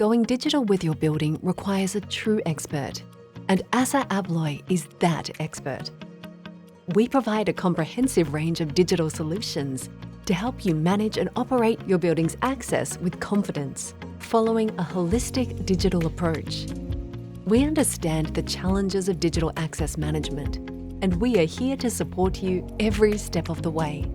Going digital with your building requires a true expert, and ASSA ABLOY is that expert. We provide a comprehensive range of digital solutions to help you manage and operate your building's access with confidence, following a holistic digital approach. We understand the challenges of digital access management, and we are here to support you every step of the way.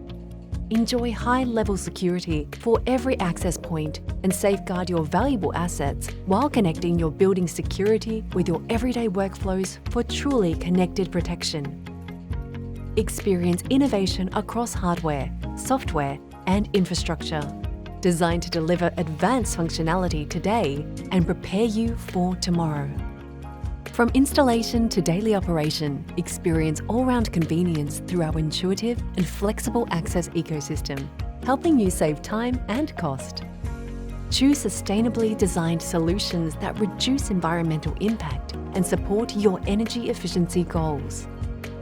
Enjoy high-level security for every access point and safeguard your valuable assets while connecting your building's security with your everyday workflows for truly connected protection. Experience innovation across hardware, software, and infrastructure, designed to deliver advanced functionality today and prepare you for tomorrow. From installation to daily operation, experience all-round convenience through our intuitive and flexible access ecosystem, helping you save time and cost. Choose sustainably designed solutions that reduce environmental impact and support your energy efficiency goals.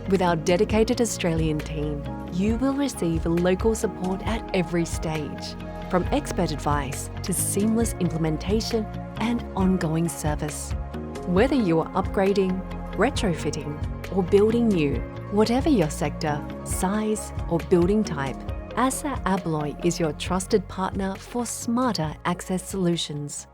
With our dedicated Australian team, you will receive local support at every stage, from expert advice to seamless implementation and ongoing service. Whether you are upgrading, retrofitting, or building new, whatever your sector, size, or building type, ASSA ABLOY is your trusted partner for smarter access solutions.